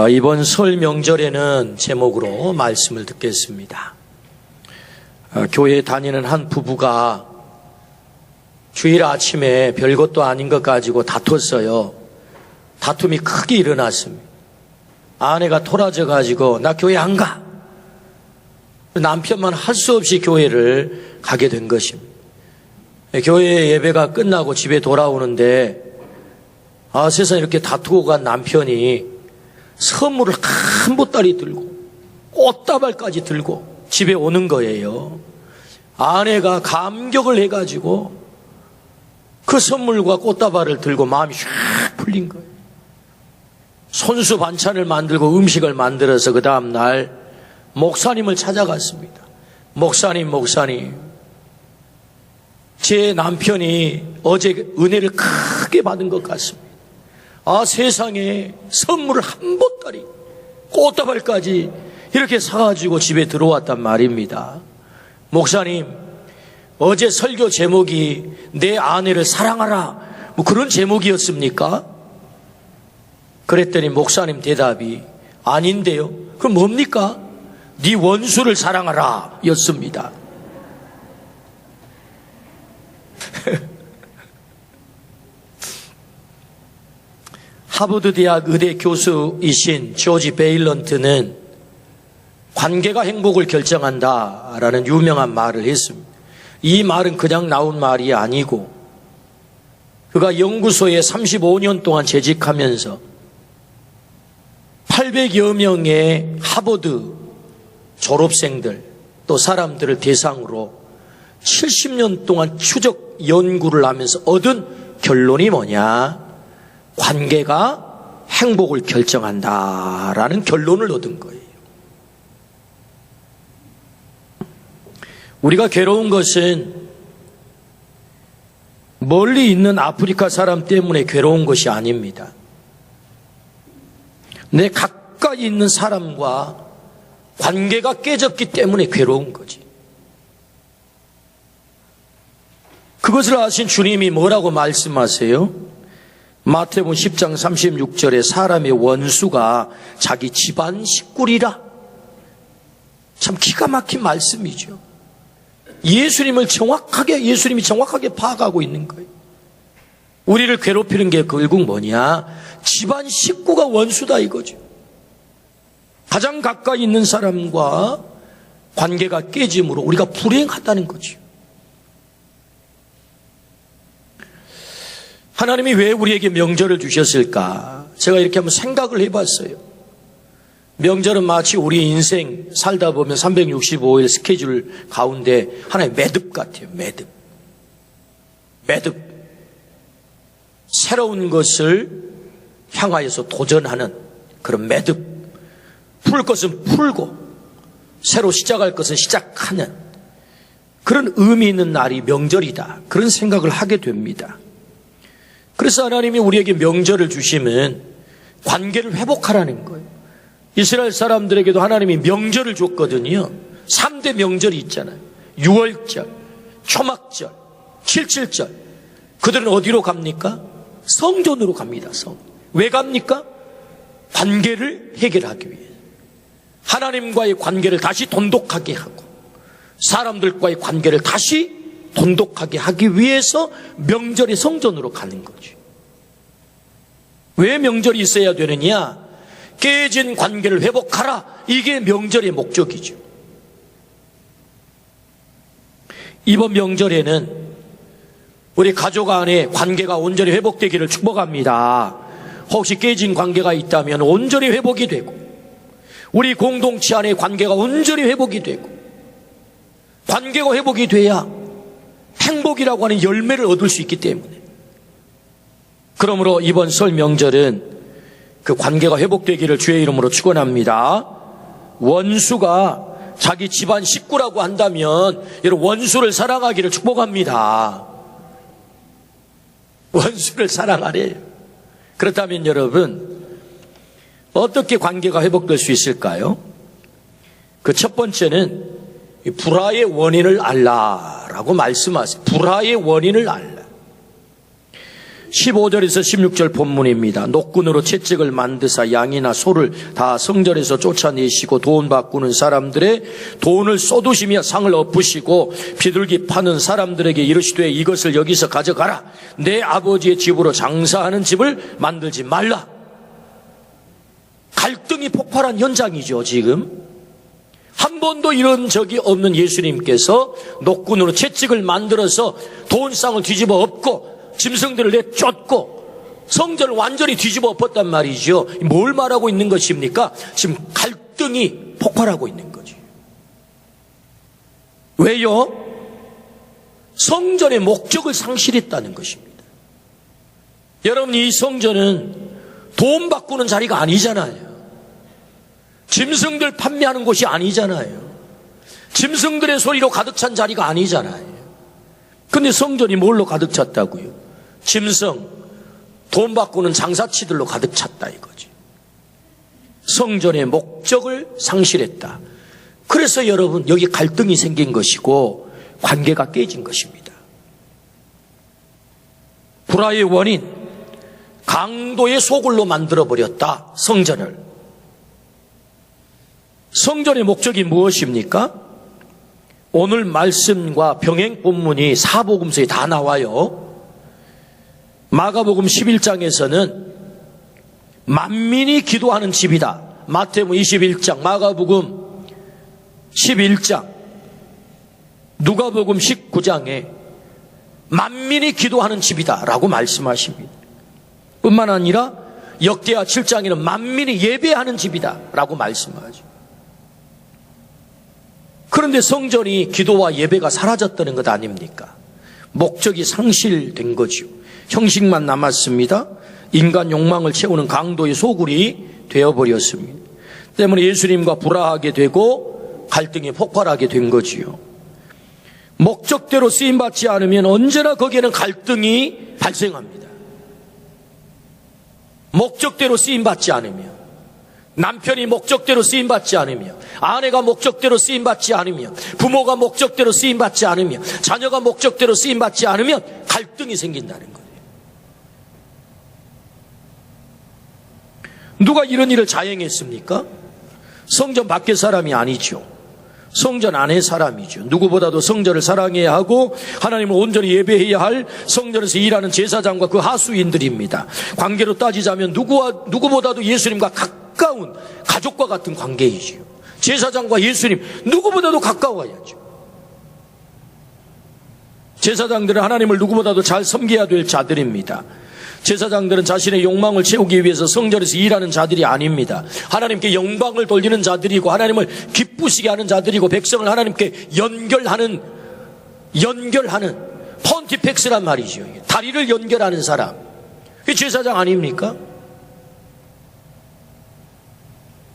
이번 설 명절에는 제목으로 말씀을 듣겠습니다. 교회에 다니는 한 부부가 주일 아침에 별것도 아닌 것 가지고 다퉜어요. 다툼이 크게 일어났습니다. 아내가 토라져 가지고 나 교회 안 가. 남편만 할 수 없이 교회를 가게 된 것입니다. 교회 예배가 끝나고 집에 돌아오는데 세상에 이렇게 다투고 간 남편이 선물을 한 보따리 들고 꽃다발까지 들고 집에 오는 거예요. 아내가 감격을 해가지고 그 선물과 꽃다발을 들고 마음이 샥 풀린 거예요. 손수 반찬을 만들고 음식을 만들어서 그 다음날 목사님을 찾아갔습니다. 목사님, 제 남편이 어제 은혜를 크게 받은 것 같습니다. 세상에 선물을 한 보따리 꽃다발까지 이렇게 사가지고 집에 들어왔단 말입니다. 목사님, 어제 설교 제목이 내 아내를 사랑하라 그런 제목이었습니까? 그랬더니 목사님 대답이 아닌데요. 그럼 뭡니까? 네 원수를 사랑하라 였습니다. 하버드 대학 의대 교수이신 조지 베일런트는 관계가 행복을 결정한다라는 유명한 말을 했습니다. 이 말은 그냥 나온 말이 아니고 그가 연구소에 35년 동안 재직하면서 800여 명의 하버드 졸업생들 또 사람들을 대상으로 70년 동안 추적 연구를 하면서 얻은 결론이 뭐냐? 관계가 행복을 결정한다라는 결론을 얻은 거예요. 우리가 괴로운 것은 멀리 있는 아프리카 사람 때문에 괴로운 것이 아닙니다. 내 가까이 있는 사람과 관계가 깨졌기 때문에 괴로운 거지. 그것을 아신 주님이 뭐라고 말씀하세요? 마태복음 10장 36절에 사람의 원수가 자기 집안 식구리라. 참 기가 막힌 말씀이죠. 예수님이 정확하게 파악하고 있는 거예요. 우리를 괴롭히는 게 결국 뭐냐? 집안 식구가 원수다 이거죠. 가장 가까이 있는 사람과 관계가 깨짐으로 우리가 불행하다는 거죠. 하나님이 왜 우리에게 명절을 주셨을까? 제가 이렇게 한번 생각을 해봤어요. 명절은 마치 우리 인생 살다 보면 365일 스케줄 가운데 하나의 매듭 같아요. 매듭. 새로운 것을 향하여서 도전하는 그런 매듭. 풀 것은 풀고 새로 시작할 것은 시작하는 그런 의미 있는 날이 명절이다. 그런 생각을 하게 됩니다. 그래서 하나님이 우리에게 명절을 주시면 관계를 회복하라는 거예요. 이스라엘 사람들에게도 하나님이 명절을 줬거든요. 3대 명절이 있잖아요. 유월절, 초막절, 칠칠절. 그들은 어디로 갑니까? 성전으로 갑니다. 왜 갑니까? 관계를 해결하기 위해. 하나님과의 관계를 다시 돈독하게 하고 사람들과의 관계를 다시 돈독하게 하기 위해서 명절의 성전으로 가는 거죠. 왜 명절이 있어야 되느냐? 깨진 관계를 회복하라. 이게 명절의 목적이죠. 이번 명절에는 우리 가족 안에 관계가 온전히 회복되기를 축복합니다. 혹시 깨진 관계가 있다면 온전히 회복이 되고 우리 공동체 안에 관계가 온전히 회복이 되고 관계가 회복이 돼야 행복이라고 하는 열매를 얻을 수 있기 때문에 그러므로 이번 설 명절은 그 관계가 회복되기를 주의 이름으로 축원합니다. 원수가 자기 집안 식구라고 한다면 여러분 원수를 사랑하기를 축복합니다. 원수를 사랑하래요. 그렇다면 여러분 어떻게 관계가 회복될 수 있을까요? 그 첫 번째는 불화의 원인을 알라라고 말씀하세요. 불화의 원인을 알라. 15절에서 16절 본문입니다. 노끈으로 채찍을 만드사 양이나 소를 다 성전에서 쫓아내시고 돈 바꾸는 사람들의 돈을 쏟으시며 상을 엎으시고 비둘기 파는 사람들에게 이르시되 이것을 여기서 가져가라. 내 아버지의 집으로 장사하는 집을 만들지 말라. 갈등이 폭발한 현장이죠. 지금 한 번도 이런 적이 없는 예수님께서 노끈으로 채찍을 만들어서 돈상을 뒤집어 엎고 짐승들을 내쫓고 성전을 완전히 뒤집어 엎었단 말이죠. 뭘 말하고 있는 것입니까? 지금 갈등이 폭발하고 있는 거죠. 왜요? 성전의 목적을 상실했다는 것입니다. 여러분, 이 성전은 돈 바꾸는 자리가 아니잖아요. 짐승들 판매하는 곳이 아니잖아요. 짐승들의 소리로 가득 찬 자리가 아니잖아요. 근데 성전이 뭘로 가득 찼다고요? 짐승, 돈 바꾸는 장사치들로 가득 찼다 이거지. 성전의 목적을 상실했다. 그래서 여러분, 여기 갈등이 생긴 것이고 관계가 깨진 것입니다. 불화의 원인, 강도의 소굴로 만들어버렸다, 성전을. 성전의 목적이 무엇입니까? 오늘 말씀과 병행 본문이 사복음서에 다 나와요. 마가복음 11장에서는 만민이 기도하는 집이다. 마태복음 21장, 마가복음 11장, 누가복음 19장에 만민이 기도하는 집이다 라고 말씀하십니다. 뿐만 아니라 역대하 7장에는 만민이 예배하는 집이다 라고 말씀하죠. 그런데 성전이 기도와 예배가 사라졌다는 것 아닙니까? 목적이 상실된 거죠. 형식만 남았습니다. 인간 욕망을 채우는 강도의 소굴이 되어버렸습니다. 때문에 예수님과 불화하게 되고 갈등이 폭발하게 된 거지요. 목적대로 쓰임받지 않으면 언제나 거기에는 갈등이 발생합니다. 목적대로 쓰임받지 않으면, 남편이 목적대로 쓰임받지 않으며, 아내가 목적대로 쓰임받지 않으며, 부모가 목적대로 쓰임받지 않으며, 자녀가 목적대로 쓰임받지 않으면 갈등이 생긴다는 거예요. 누가 이런 일을 자행했습니까? 성전 밖의 사람이 아니죠. 성전 안의 사람이죠. 누구보다도 성전을 사랑해야 하고 하나님을 온전히 예배해야 할 성전에서 일하는 제사장과 그 하수인들입니다. 관계로 따지자면 누구보다도 예수님과 가까운 가족과 같은 관계이지요. 제사장과 예수님 누구보다도 가까워야죠. 제사장들은 하나님을 누구보다도 잘 섬겨야 될 자들입니다. 제사장들은 자신의 욕망을 채우기 위해서 성전에서 일하는 자들이 아닙니다. 하나님께 영광을 돌리는 자들이고 하나님을 기쁘시게 하는 자들이고 백성을 하나님께 연결하는 폰티펙스란 말이죠. 다리를 연결하는 사람, 그게 제사장 아닙니까?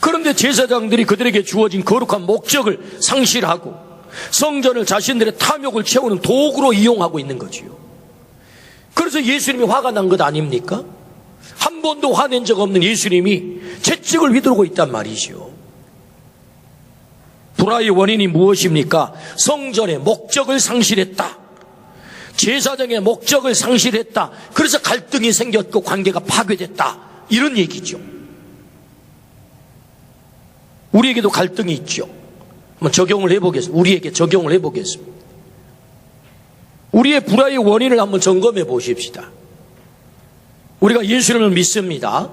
그런데 제사장들이 그들에게 주어진 거룩한 목적을 상실하고 성전을 자신들의 탐욕을 채우는 도구로 이용하고 있는 거지요. 그래서 예수님이 화가 난 것 아닙니까? 한 번도 화낸 적 없는 예수님이 채찍을 휘두르고 있단 말이죠. 불화의 원인이 무엇입니까? 성전의 목적을 상실했다. 제사장의 목적을 상실했다. 그래서 갈등이 생겼고 관계가 파괴됐다. 이런 얘기죠. 우리에게도 갈등이 있죠. 한번 적용을 해보겠습니다. 우리에게 적용을 해보겠습니다. 우리의 불화의 원인을 한번 점검해 보십시다. 우리가 예수님을 믿습니다.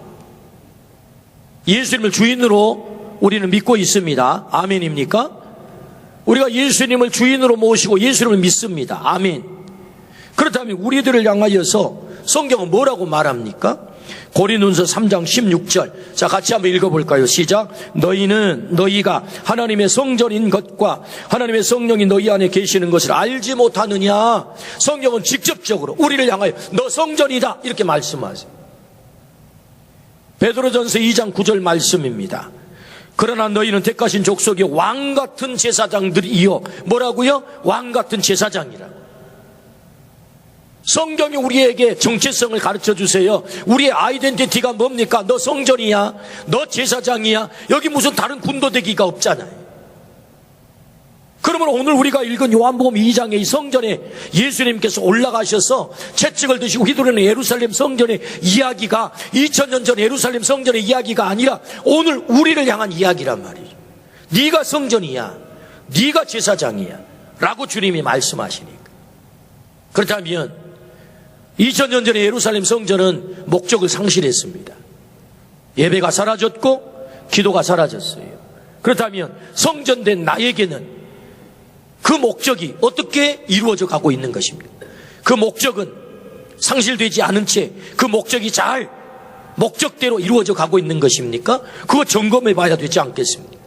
예수님을 주인으로 우리는 믿고 있습니다. 아멘입니까? 우리가 예수님을 주인으로 모시고 예수님을 믿습니다. 아멘. 그렇다면 우리들을 향하여서 성경은 뭐라고 말합니까? 고린도전서 3장 16절. 자, 같이 한번 읽어볼까요? 시작. 너희가 하나님의 성전인 것과 하나님의 성령이 너희 안에 계시는 것을 알지 못하느냐? 성경은 직접적으로 우리를 향하여 너 성전이다 이렇게 말씀하세요. 베드로전서 2장 9절 말씀입니다. 그러나 너희는 택하신 족속의 왕같은 제사장들이요. 뭐라고요? 왕같은 제사장이라고. 성경이 우리에게 정체성을 가르쳐 주세요. 우리의 아이덴티티가 뭡니까? 너 성전이야, 너 제사장이야. 여기 무슨 다른 군도대기가 없잖아요. 그럼 그러므로 오늘 우리가 읽은 요한복음 2장의 이 성전에 예수님께서 올라가셔서 채찍을 드시고 휘두르는 예루살렘 성전의 이야기가 2000년 전 예루살렘 성전의 이야기가 아니라 오늘 우리를 향한 이야기란 말이죠. 네가 성전이야, 네가 제사장이야 라고 주님이 말씀하시니까. 그렇다면 2000년 전에 예루살렘 성전은 목적을 상실했습니다. 예배가 사라졌고 기도가 사라졌어요. 그렇다면 성전된 나에게는 그 목적이 어떻게 이루어져 가고 있는 것입니까? 그 목적은 상실되지 않은 채 그 목적이 잘 목적대로 이루어져 가고 있는 것입니까? 그거 점검해 봐야 되지 않겠습니까?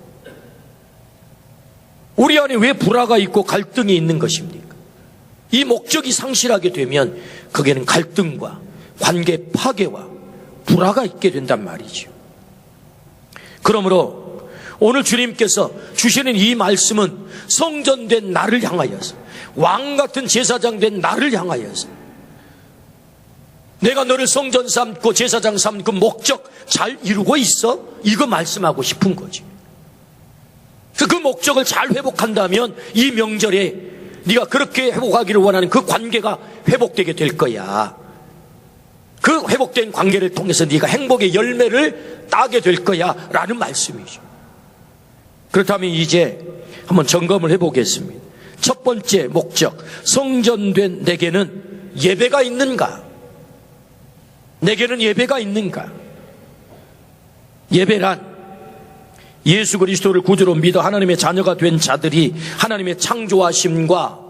우리 안에 왜 불화가 있고 갈등이 있는 것입니까? 이 목적이 상실하게 되면 거기에는 갈등과 관계 파괴와 불화가 있게 된단 말이죠. 그러므로 오늘 주님께서 주시는 이 말씀은 성전된 나를 향하여서, 왕같은 제사장 된 나를 향하여서, 내가 너를 성전 삼고 제사장 삼는 그 목적 잘 이루고 있어? 이거 말씀하고 싶은 거지. 그 목적을 잘 회복한다면 이 명절에 네가 그렇게 회복하기를 원하는 그 관계가 회복되게 될 거야. 그 회복된 관계를 통해서 네가 행복의 열매를 따게 될 거야 라는 말씀이죠. 그렇다면 이제 한번 점검을 해보겠습니다. 첫 번째 목적, 성전된 내게는 예배가 있는가? 내게는 예배가 있는가? 예배란 예수 그리스도를 구주로 믿어 하나님의 자녀가 된 자들이 하나님의 창조하심과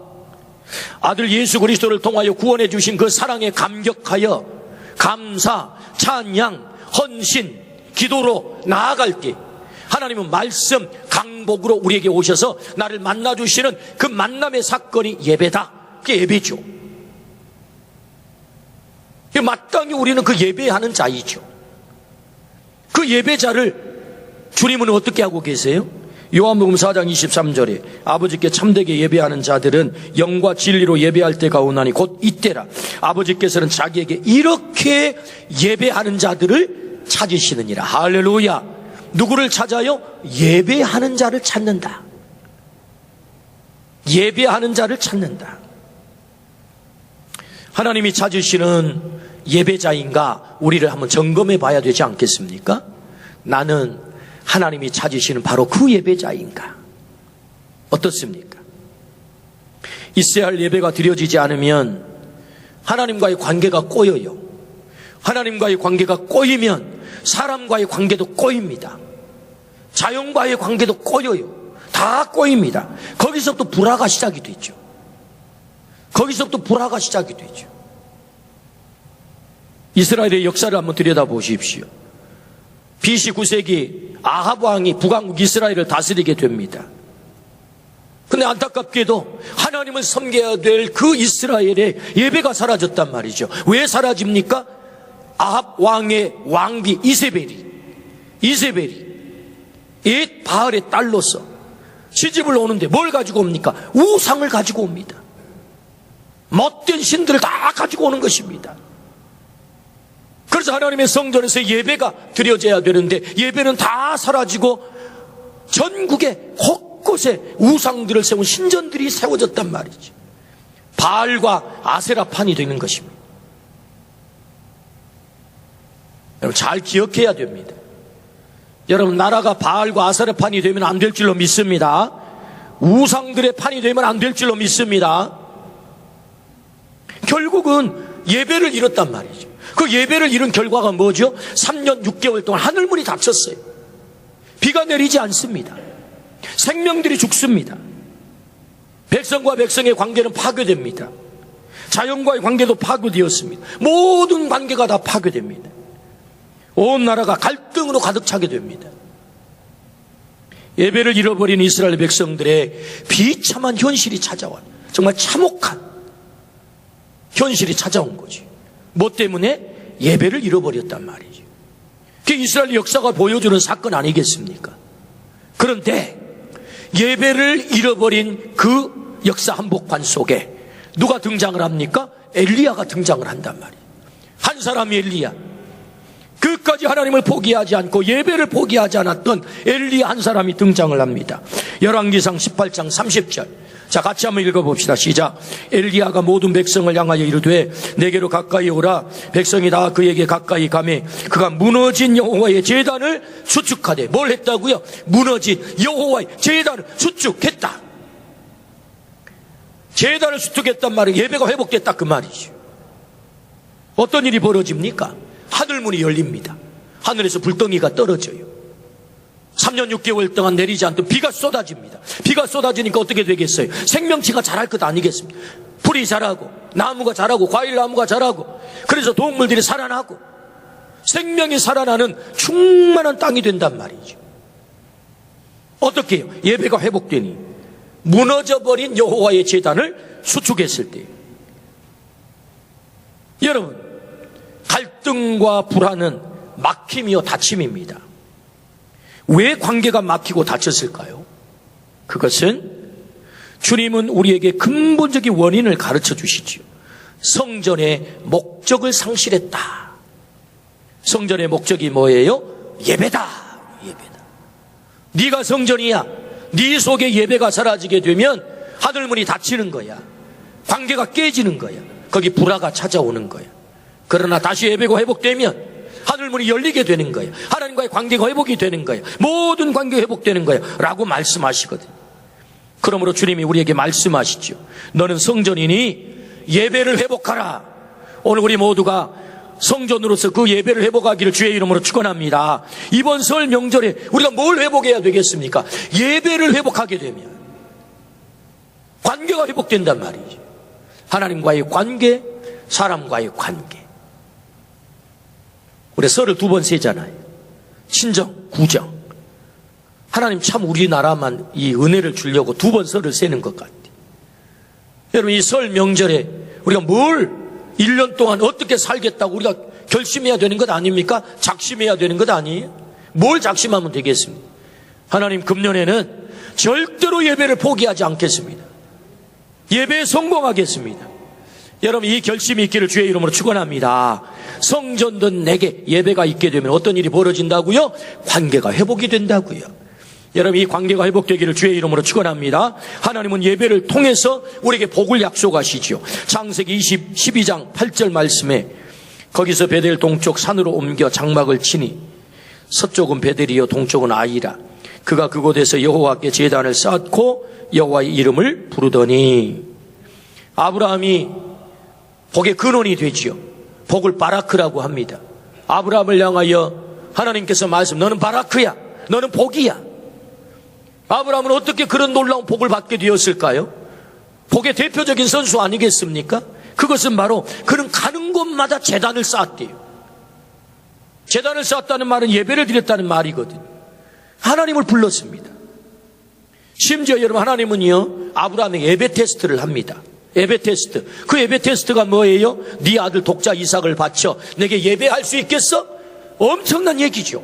아들 예수 그리스도를 통하여 구원해 주신 그 사랑에 감격하여 감사, 찬양, 헌신, 기도로 나아갈 때 하나님은 말씀, 강복으로 우리에게 오셔서 나를 만나주시는 그 만남의 사건이 예배다. 그게 예배죠. 마땅히 우리는 그 예배하는 자이죠. 그 예배자를 주님은 어떻게 하고 계세요? 요한복음 4장 23절에 아버지께 참되게 예배하는 자들은 영과 진리로 예배할 때가 오나니 곧 이때라. 아버지께서는 자기에게 이렇게 예배하는 자들을 찾으시느니라. 할렐루야. 누구를 찾아요? 예배하는 자를 찾는다. 예배하는 자를 찾는다. 하나님이 찾으시는 예배자인가 우리를 한번 점검해 봐야 되지 않겠습니까? 나는 하나님이 찾으시는 바로 그 예배자인가? 어떻습니까? 있어야 할 예배가 드려지지 않으면 하나님과의 관계가 꼬여요. 하나님과의 관계가 꼬이면 사람과의 관계도 꼬입니다. 자연과의 관계도 꼬여요. 다 꼬입니다. 거기서부터 불화가 시작이 되죠. 거기서부터 불화가 시작이 되죠. 이스라엘의 역사를 한번 들여다보십시오. BC 9세기 아합 왕이 북왕국 이스라엘을 다스리게 됩니다. 근데 안타깝게도 하나님을 섬겨야 될 그 이스라엘의 예배가 사라졌단 말이죠. 왜 사라집니까? 아합 왕의 왕비 이세벨이 옛 바알의 딸로서 시집을 오는데 뭘 가지고 옵니까? 우상을 가지고 옵니다. 못된 신들을 다 가지고 오는 것입니다. 그래서 하나님의 성전에서 예배가 드려져야 되는데 예배는 다 사라지고 전국에 곳곳에 우상들을 세운 신전들이 세워졌단 말이죠. 바알과 아세라판이 되는 것입니다. 여러분 잘 기억해야 됩니다. 여러분 나라가 바알과 아세라판이 되면 안 될 줄로 믿습니다. 우상들의 판이 되면 안 될 줄로 믿습니다. 결국은 예배를 잃었단 말이죠. 그 예배를 잃은 결과가 뭐죠? 3년 6개월 동안 하늘문이 닫혔어요. 비가 내리지 않습니다. 생명들이 죽습니다. 백성과 백성의 관계는 파괴됩니다. 자연과의 관계도 파괴되었습니다. 모든 관계가 다 파괴됩니다. 온 나라가 갈등으로 가득 차게 됩니다. 예배를 잃어버린 이스라엘 백성들의 비참한 현실이 찾아와 정말 참혹한 현실이 찾아온 거지. 뭐 때문에? 예배를 잃어버렸단 말이죠. 그게 이스라엘 역사가 보여주는 사건 아니겠습니까? 그런데 예배를 잃어버린 그 역사 한복판 속에 누가 등장을 합니까? 엘리야가 등장을 한단 말이에요. 한 사람이 엘리야. 끝까지 하나님을 포기하지 않고 예배를 포기하지 않았던 엘리 한 사람이 등장을 합니다. 열왕기상 18장 30절. 자, 같이 한번 읽어봅시다. 시작. 엘리야가 모든 백성을 향하여 이르되 내게로 가까이 오라. 백성이 다 그에게 가까이 가매 그가 무너진 여호와의 제단을 수축하되. 뭘 했다고요? 무너진 여호와의 제단을 수축했다. 제단을 수축했단 말은 예배가 회복됐다 그 말이죠. 어떤 일이 벌어집니까? 하늘문이 열립니다. 하늘에서 불덩이가 떨어져요. 3년 6개월 동안 내리지 않던 비가 쏟아집니다. 비가 쏟아지니까 어떻게 되겠어요? 생명체가 자랄 것 아니겠습니까? 풀이 자라고 나무가 자라고 과일나무가 자라고 그래서 동물들이 살아나고 생명이 살아나는 충만한 땅이 된단 말이죠. 어떻게 해요? 예배가 회복되니 무너져버린 여호와의 제단을 수축했을 때 여러분, 갈등과 불화는 막힘이요 닫힘입니다. 왜 관계가 막히고 닫혔을까요? 그것은 주님은 우리에게 근본적인 원인을 가르쳐 주시지요. 성전의 목적을 상실했다. 성전의 목적이 뭐예요? 예배다. 예배다. 네가 성전이야. 네 속에 예배가 사라지게 되면 하늘문이 닫히는 거야. 관계가 깨지는 거야. 거기 불화가 찾아오는 거야. 그러나 다시 예배가 회복되면 하늘문이 열리게 되는 거야. 하나님과의 관계가 회복이 되는 거야. 모든 관계가 회복되는 거야 라고 말씀하시거든요. 그러므로 주님이 우리에게 말씀하시죠. 너는 성전이니 예배를 회복하라. 오늘 우리 모두가 성전으로서 그 예배를 회복하기를 주의 이름으로 축원합니다. 이번 설 명절에 우리가 뭘 회복해야 되겠습니까? 예배를 회복하게 되면 관계가 회복된단 말이죠. 하나님과의 관계, 사람과의 관계. 우리 설을 2번 세잖아요. 친정, 구정. 하나님 참 우리나라만 이 은혜를 주려고 2번 설을 세는 것 같아요. 여러분, 이 설 명절에 우리가 뭘 1년 동안 어떻게 살겠다고 우리가 결심해야 되는 것 아닙니까? 작심해야 되는 것 아니에요? 뭘 작심하면 되겠습니까? 하나님, 금년에는 절대로 예배를 포기하지 않겠습니다. 예배에 성공하겠습니다. 여러분, 이 결심이 있기를 주의 이름으로 축원합니다. 성전된 내게 예배가 있게 되면 어떤 일이 벌어진다고요? 관계가 회복이 된다고요. 여러분, 이 관계가 회복되기를 주의 이름으로 축원합니다. 하나님은 예배를 통해서 우리에게 복을 약속하시죠. 창세기 12장 8절 말씀에 거기서 베델 동쪽 산으로 옮겨 장막을 치니 서쪽은 베델이요 동쪽은 아이라. 그가 그곳에서 여호와께 제단을 쌓고 여호와의 이름을 부르더니. 아브라함이 복의 근원이 되지요. 복을 바라크라고 합니다. 아브라함을 향하여 하나님께서 말씀, 너는 바라크야, 너는 복이야. 아브라함은 어떻게 그런 놀라운 복을 받게 되었을까요? 복의 대표적인 선수 아니겠습니까? 그것은 바로 그는 가는 곳마다 제단을 쌓았대요. 제단을 쌓았다는 말은 예배를 드렸다는 말이거든요. 하나님을 불렀습니다. 심지어 여러분, 하나님은요 아브라함에게 예배 테스트를 합니다. 예배 테스트. 그 예배 테스트가 뭐예요? 네 아들 독자 이삭을 바쳐 내게 예배할 수 있겠어? 엄청난 얘기죠.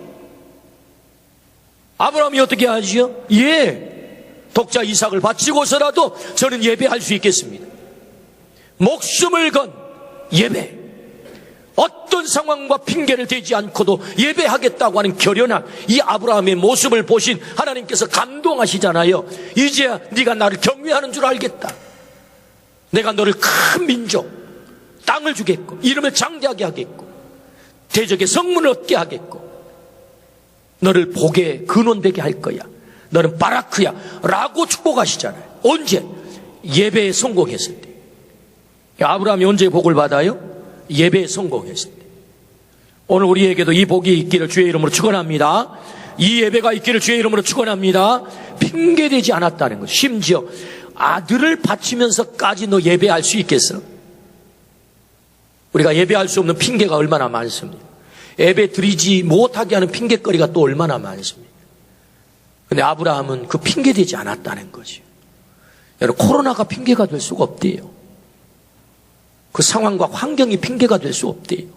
아브라함이 어떻게 하지요? 예, 독자 이삭을 바치고서라도 저는 예배할 수 있겠습니다. 목숨을 건 예배. 어떤 상황과 핑계를 대지 않고도 예배하겠다고 하는 결연한 이 아브라함의 모습을 보신 하나님께서 감동하시잖아요. 이제야 네가 나를 경외하는 줄 알겠다. 내가 너를 큰 민족, 땅을 주겠고 이름을 장대하게 하겠고 대적의 성문을 얻게 하겠고 너를 복의 근원되게 할 거야. 너는 바라크야 라고 축복하시잖아요. 언제? 예배에 성공했을 때. 아브라함이 언제 복을 받아요? 예배에 성공했을 때. 오늘 우리에게도 이 복이 있기를 주의 이름으로 축원합니다. 이 예배가 있기를 주의 이름으로 축원합니다. 핑계되지 않았다는 것. 심지어 아들을 바치면서까지 너 예배할 수 있겠어? 우리가 예배할 수 없는 핑계가 얼마나 많습니까? 예배 드리지 못하게 하는 핑계거리가 또 얼마나 많습니까? 근데 아브라함은 그 핑계되지 않았다는 거죠. 여러분, 코로나가 핑계가 될 수가 없대요. 그 상황과 환경이 핑계가 될 수 없대요.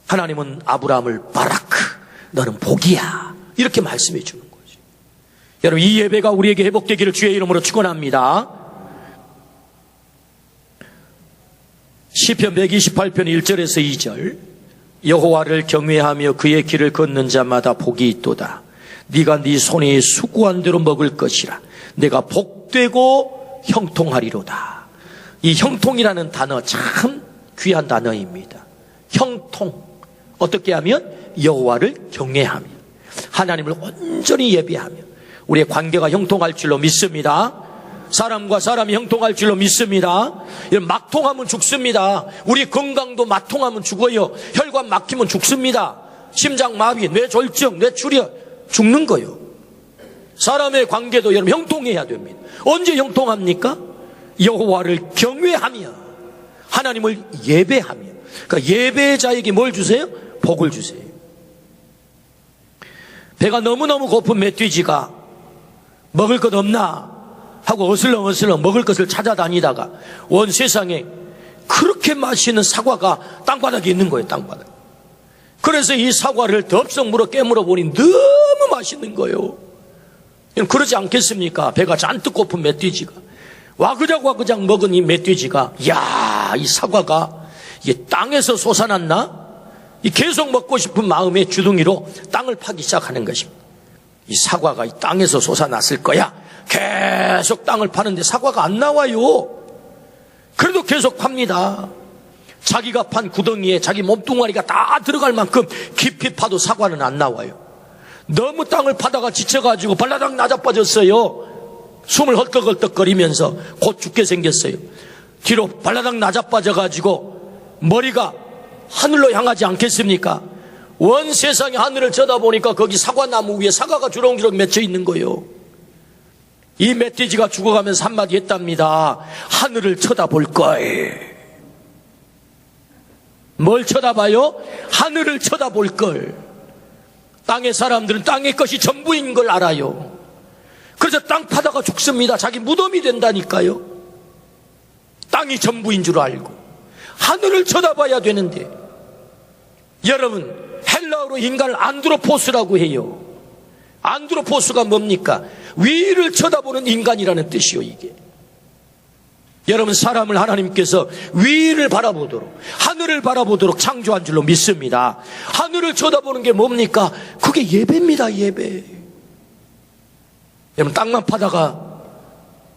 하나님은 아브라함을 바라크, 너는 복이야, 이렇게 말씀해 주는 거죠. 여러분, 이 예배가 우리에게 회복되기를 주의 이름으로 축원합니다. 시편 128편 1절에서 2절. 여호와를 경외하며 그의 길을 걷는 자마다 복이 있도다. 네가 네 손에 수고한 대로 먹을 것이라. 내가 복되고 형통하리로다. 이 형통이라는 단어 참 귀한 단어입니다. 형통. 어떻게 하면? 여호와를 경외하며 하나님을 온전히 예배하며 우리의 관계가 형통할 줄로 믿습니다. 사람과 사람이 형통할 줄로 믿습니다. 막통하면 죽습니다. 우리 건강도 막통하면 죽어요. 혈관 막히면 죽습니다. 심장 마비, 뇌졸중, 뇌출혈 죽는 거요. 사람의 관계도 여러분 형통해야 됩니다. 언제 형통합니까? 여호와를 경외하며 하나님을 예배하며. 그러니까 예배자에게 뭘 주세요? 복을 주세요. 배가 너무너무 고픈 멧돼지가 먹을 것 없나 하고 어슬렁어슬렁 먹을 것을 찾아다니다가 온 세상에 그렇게 맛있는 사과가 땅바닥에 있는 거예요. 땅바닥에. 그래서 이 사과를 덥석 물어 깨물어 보니 너무 맛있는 거예요. 그러지 않겠습니까? 배가 잔뜩 고픈 멧돼지가 와그작 먹은 이 멧돼지가 야, 이 사과가 이게 땅에서 솟아났나? 이 계속 먹고 싶은 마음의 주둥이로 땅을 파기 시작하는 것입니다. 이 사과가 이 땅에서 솟아났을 거야. 계속 땅을 파는데 사과가 안 나와요. 그래도 계속 팝니다. 자기가 판 구덩이에 자기 몸뚱아리가 다 들어갈 만큼 깊이 파도 사과는 안 나와요. 너무 땅을 파다가 지쳐가지고 발라당 나자빠졌어요. 숨을 헐떡헐떡거리면서 곧 죽게 생겼어요. 뒤로 발라당 나자빠져가지고 머리가 하늘로 향하지 않겠습니까? 원 세상의 하늘을 쳐다보니까 거기 사과나무 위에 사과가 주렁주렁 맺혀 있는 거예요. 이 멧돼지가 죽어가면서 한마디 했답니다. 하늘을 쳐다볼 걸. 뭘 쳐다봐요? 하늘을 쳐다볼 걸. 땅의 사람들은 땅의 것이 전부인 걸 알아요. 그래서 땅 파다가 죽습니다. 자기 무덤이 된다니까요. 땅이 전부인 줄 알고 하늘을 쳐다봐야 되는데, 여러분 헬라어로 인간을 안드로포스라고 해요. 안드로포스가 뭡니까? 위를 쳐다보는 인간이라는 뜻이요. 이게 여러분 사람을 하나님께서 위를 바라보도록 하늘을 바라보도록 창조한 줄로 믿습니다. 하늘을 쳐다보는 게 뭡니까? 그게 예배입니다. 예배. 여러분 땅만 파다가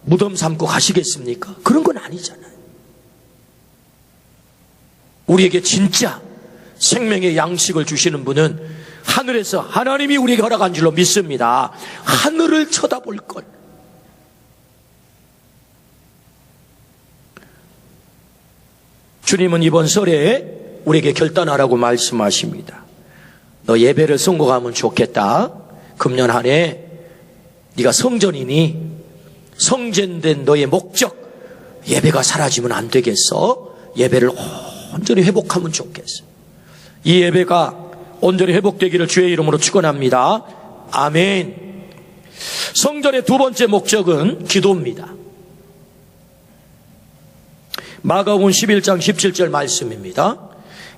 무덤 삼고 가시겠습니까? 그런 건 아니잖아요. 우리에게 진짜 생명의 양식을 주시는 분은 하늘에서 하나님이 우리에게 허락한 줄로 믿습니다. 하늘을 쳐다볼 것. 주님은 이번 설에 우리에게 결단하라고 말씀하십니다. 너 예배를 성공하면 좋겠다. 금년 한 해 네가 성전이니 성전된 너의 목적, 예배가 사라지면 안 되겠어. 예배를 온전히 회복하면 좋겠어. 이 예배가 온전히 회복되기를 주의 이름으로 축원합니다. 아멘. 성전의 두 번째 목적은 기도입니다. 마가복음 11장 17절 말씀입니다.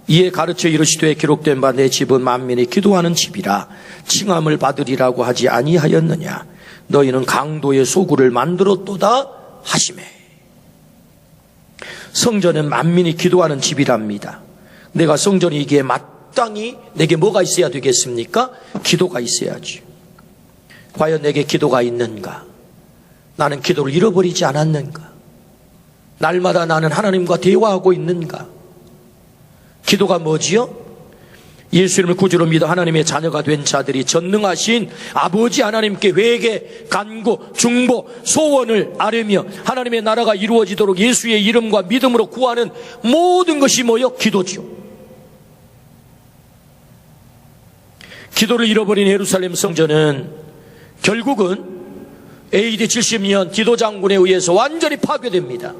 이에 가르쳐 이르시되 기록된 바 내 집은 만민이 기도하는 집이라 칭함을 받으리라고 하지 아니하였느냐. 너희는 강도의 소굴을 만들었도다 하시매. 성전은 만민이 기도하는 집이랍니다. 내가 성전이기에 마땅히 내게 뭐가 있어야 되겠습니까? 기도가 있어야지. 과연 내게 기도가 있는가? 나는 기도를 잃어버리지 않았는가? 날마다 나는 하나님과 대화하고 있는가? 기도가 뭐지요? 예수님을 구주로 믿어 하나님의 자녀가 된 자들이 전능하신 아버지 하나님께 회개, 간구, 중보, 소원을 아뢰며 하나님의 나라가 이루어지도록 예수의 이름과 믿음으로 구하는 모든 것이 뭐요? 기도지요. 기도를 잃어버린 예루살렘 성전은 결국은 AD 70년 디도 장군에 의해서 완전히 파괴됩니다.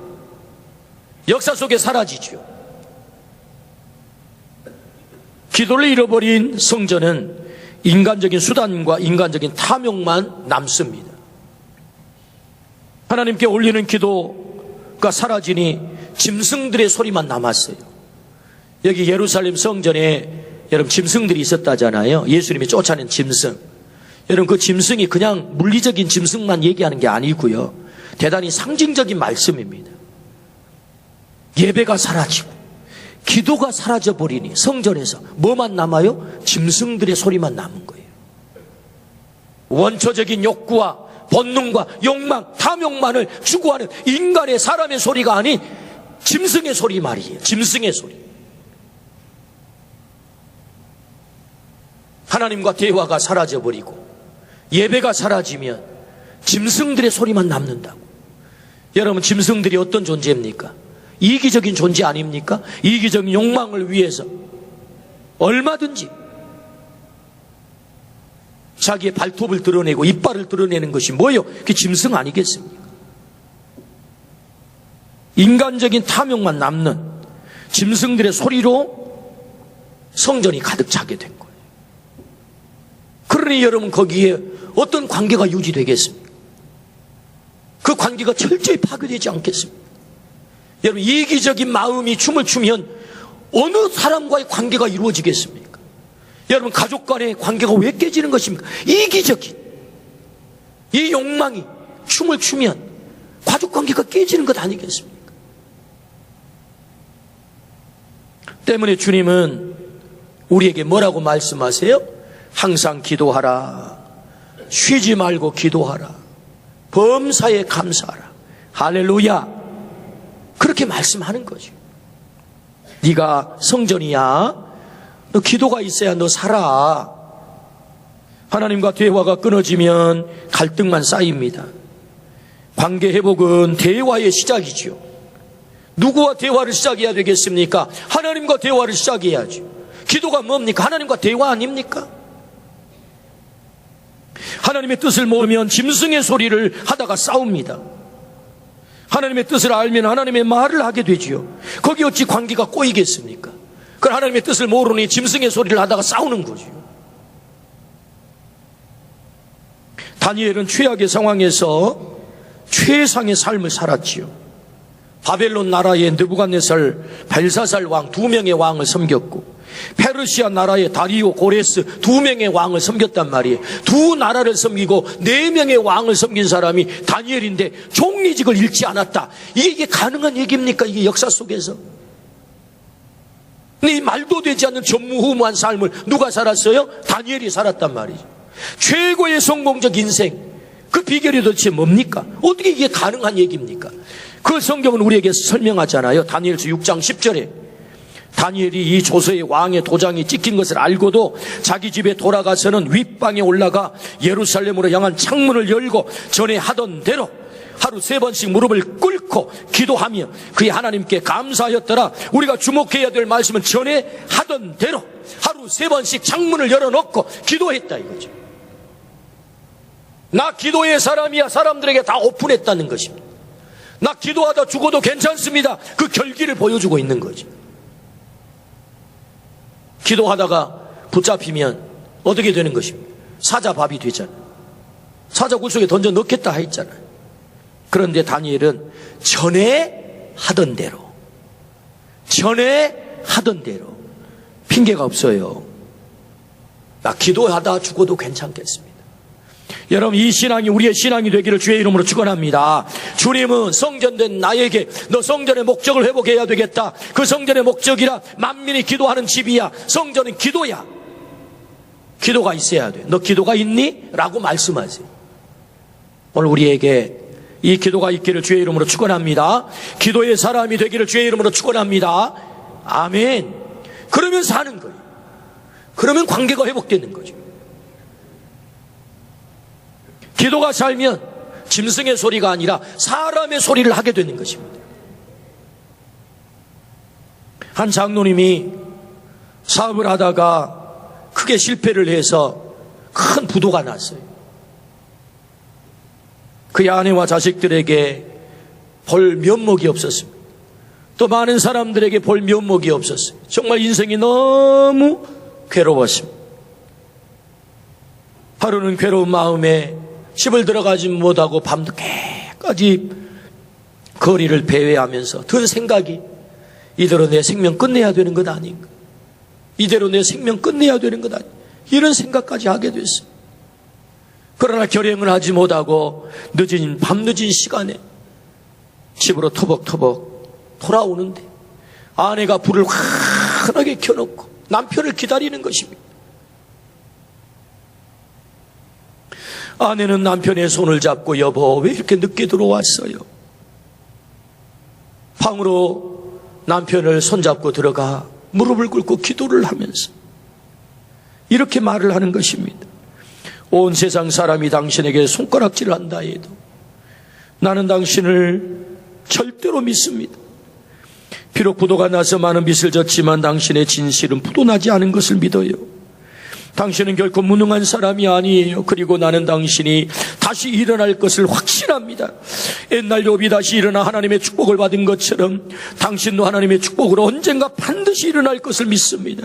역사 속에 사라지죠. 기도를 잃어버린 성전은 인간적인 수단과 인간적인 탐욕만 남습니다. 하나님께 올리는 기도가 사라지니 짐승들의 소리만 남았어요. 여기 예루살렘 성전에 여러분 짐승들이 있었다잖아요. 예수님이 쫓아낸 짐승. 여러분 그 짐승이 그냥 물리적인 짐승만 얘기하는 게 아니고요. 대단히 상징적인 말씀입니다. 예배가 사라지고 기도가 사라져버리니 성전에서 뭐만 남아요? 짐승들의 소리만 남은 거예요. 원초적인 욕구와 본능과 욕망, 탐욕만을 추구하는 인간의, 사람의 소리가 아닌 짐승의 소리 말이에요. 짐승의 소리. 하나님과 대화가 사라져버리고 예배가 사라지면 짐승들의 소리만 남는다고. 여러분, 짐승들이 어떤 존재입니까? 이기적인 존재 아닙니까? 이기적인 욕망을 위해서 얼마든지 자기의 발톱을 드러내고 이빨을 드러내는 것이 뭐예요? 그게 짐승 아니겠습니까? 인간적인 탐욕만 남는 짐승들의 소리로 성전이 가득 차게 된 거예요. 그러니 여러분, 거기에 어떤 관계가 유지되겠습니까? 그 관계가 철저히 파괴되지 않겠습니까? 여러분, 이기적인 마음이 춤을 추면 어느 사람과의 관계가 이루어지겠습니까? 여러분, 가족 간의 관계가 왜 깨지는 것입니까? 이기적인 이 욕망이 춤을 추면 가족 관계가 깨지는 것 아니겠습니까? 때문에 주님은 우리에게 뭐라고 말씀하세요? 항상 기도하라. 쉬지 말고 기도하라. 범사에 감사하라. 할렐루야. 그렇게 말씀하는 거죠. 네가 성전이야. 너 기도가 있어야 너 살아. 하나님과 대화가 끊어지면 갈등만 쌓입니다. 관계 회복은 대화의 시작이죠. 누구와 대화를 시작해야 되겠습니까? 하나님과 대화를 시작해야죠. 기도가 뭡니까? 하나님과 대화 아닙니까? 하나님의 뜻을 모르면 짐승의 소리를 하다가 싸웁니다. 하나님의 뜻을 알면 하나님의 말을 하게 되지요. 거기 어찌 관계가 꼬이겠습니까? 그 하나님의 뜻을 모르니 짐승의 소리를 하다가 싸우는 거죠. 다니엘은 최악의 상황에서 최상의 삶을 살았지요. 바벨론 나라의 느부갓네살, 벨사살 왕 2명의 왕을 섬겼고, 페르시아 나라의 다리오, 고레스 2명의 왕을 섬겼단 말이에요. 두 나라를 섬기고 4명의 왕을 섬긴 사람이 다니엘인데 총리직을 잃지 않았다. 이게 가능한 얘기입니까? 이게 역사 속에서. 근데 이 말도 되지 않는 전무후무한 삶을 누가 살았어요? 다니엘이 살았단 말이죠. 최고의 성공적 인생, 그 비결이 도대체 뭡니까? 어떻게 이게 가능한 얘기입니까? 그 성경은 우리에게 설명하잖아요. 다니엘서 6장 10절에 다니엘이 이 조서의 왕의 도장이 찍힌 것을 알고도 자기 집에 돌아가서는 윗방에 올라가 예루살렘으로 향한 창문을 열고 전에 하던 대로 하루 3번씩 무릎을 꿇고 기도하며 그의 하나님께 감사하였더라. 우리가 주목해야 될 말씀은 전에 하던 대로 하루 3번씩 창문을 열어놓고 기도했다 이거죠. 나 기도의 사람이야. 사람들에게 다 오픈했다는 것입니다. 나 기도하다 죽어도 괜찮습니다. 그 결기를 보여주고 있는 거죠. 기도하다가 붙잡히면 어떻게 되는 것입니까? 사자밥이 되잖아요. 사자 굴 속에 던져 넣겠다 했잖아요. 그런데 다니엘은 전에 하던 대로 핑계가 없어요. 나 기도하다 죽어도 괜찮겠습니다. 여러분, 이 신앙이 우리의 신앙이 되기를 주의 이름으로 축원합니다. 주님은 성전된 나에게 너 성전의 목적을 회복해야 되겠다. 그 성전의 목적이라 만민이 기도하는 집이야. 성전은 기도야. 기도가 있어야 돼. 너 기도가 있니? 라고 말씀하세요. 오늘 우리에게 이 기도가 있기를 주의 이름으로 축원합니다. 기도의 사람이 되기를 주의 이름으로 축원합니다. 아멘. 그러면 사는 거예요. 그러면 관계가 회복되는 거죠. 기도가 살면 짐승의 소리가 아니라 사람의 소리를 하게 되는 것입니다. 한 장로님이 사업을 하다가 크게 실패를 해서 큰 부도가 났어요. 그의 아내와 자식들에게 볼 면목이 없었습니다. 또 많은 사람들에게 볼 면목이 없었어요. 정말 인생이 너무 괴로웠습니다. 하루는 괴로운 마음에 집을 들어가지 못하고 밤늦게까지 거리를 배회하면서 든 생각이 이대로 내 생명 끝내야 되는 것 아닌가, 이대로 내 생명 끝내야 되는 것 아닌가, 이런 생각까지 하게 됐어요. 그러나 결행을 하지 못하고 밤늦은 시간에 집으로 터벅터벅 돌아오는데 아내가 불을 환하게 켜놓고 남편을 기다리는 것입니다. 아내는 남편의 손을 잡고 여보 왜 이렇게 늦게 들어왔어요? 방으로 남편을 손잡고 들어가 무릎을 꿇고 기도를 하면서 이렇게 말을 하는 것입니다. 온 세상 사람이 당신에게 손가락질을 한다 해도 나는 당신을 절대로 믿습니다. 비록 부도가 나서 많은 빚을 졌지만 당신의 진실은 부도나지 않은 것을 믿어요. 당신은 결코 무능한 사람이 아니에요. 그리고 나는 당신이 다시 일어날 것을 확신합니다. 옛날 욥이 다시 일어나 하나님의 축복을 받은 것처럼 당신도 하나님의 축복으로 언젠가 반드시 일어날 것을 믿습니다.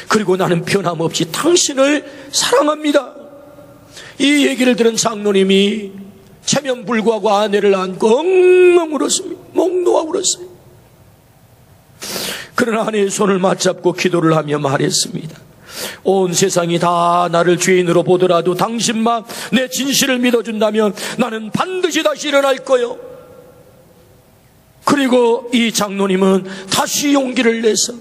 그리고 나는 변함없이 당신을 사랑합니다. 이 얘기를 들은 장로님이 체면불구하고 아내를 안고 엉엉 울었습니다. 목 놓아 울었어요. 그러나 아내의 손을 맞잡고 기도를 하며 말했습니다. 온 세상이 다 나를 죄인으로 보더라도 당신만 내 진실을 믿어준다면 나는 반드시 다시 일어날 거요. 그리고 이 장로님은 다시 용기를 내서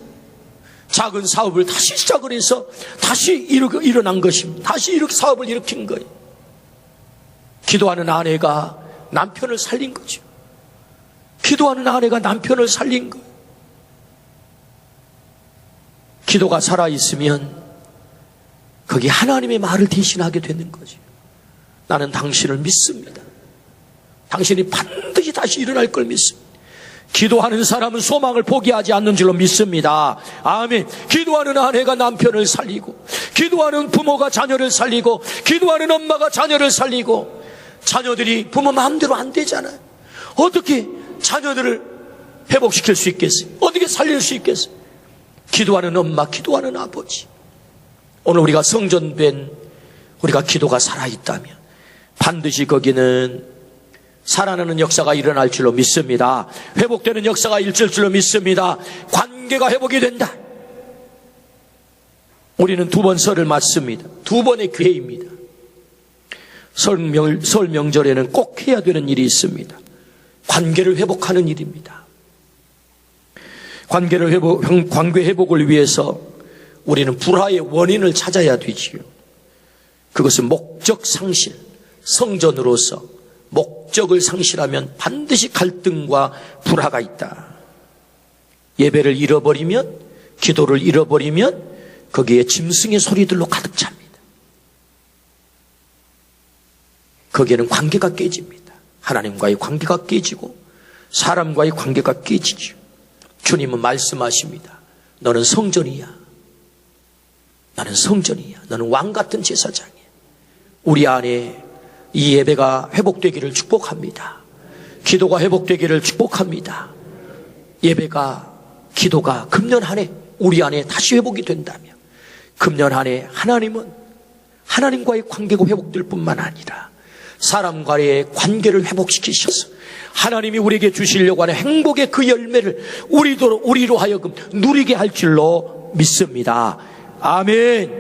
작은 사업을 다시 시작을 해서 다시 일어난 것입니다. 다시 이렇게 사업을 일으킨 거예요. 기도하는 아내가 남편을 살린 거죠. 기도하는 아내가 남편을 살린 거예요. 기도가 살아있으면 거기 하나님의 말을 대신하게 되는 거죠. 나는 당신을 믿습니다. 당신이 반드시 다시 일어날 걸 믿습니다. 기도하는 사람은 소망을 포기하지 않는 줄로 믿습니다. 아멘. 기도하는 아내가 남편을 살리고, 기도하는 부모가 자녀를 살리고, 기도하는 엄마가 자녀를 살리고, 자녀들이 부모 마음대로 안 되잖아요. 어떻게 자녀들을 회복시킬 수 있겠어요? 어떻게 살릴 수 있겠어요? 기도하는 엄마, 기도하는 아버지. 오늘 우리가 성전된 우리가 기도가 살아있다면 반드시 거기는 살아나는 역사가 일어날 줄로 믿습니다. 회복되는 역사가 일어날 줄로 믿습니다. 관계가 회복이 된다. 우리는 두 번 설을 맞습니다. 두 번의 기회입니다. 설 명절에는 꼭 해야 되는 일이 있습니다. 관계를 회복하는 일입니다. 관계 회복을 위해서 우리는 불화의 원인을 찾아야 되지요. 그것은 목적 상실, 성전으로서 목적을 상실하면 반드시 갈등과 불화가 있다. 예배를 잃어버리면, 기도를 잃어버리면 거기에 짐승의 소리들로 가득 찹니다. 거기에는 관계가 깨집니다. 하나님과의 관계가 깨지고 사람과의 관계가 깨지죠. 주님은 말씀하십니다. 너는 성전이야. 나는 성전이야. 너는 왕같은 제사장이야. 우리 안에 이 예배가 회복되기를 축복합니다. 기도가 회복되기를 축복합니다. 예배가, 기도가 금년 한 해 우리 안에 다시 회복이 된다면 금년 한 해 하나님은 하나님과의 관계가 회복될 뿐만 아니라 사람과의 관계를 회복시키셔서 하나님이 우리에게 주시려고 하는 행복의 그 열매를 우리로 하여금 누리게 할 줄로 믿습니다. 아멘.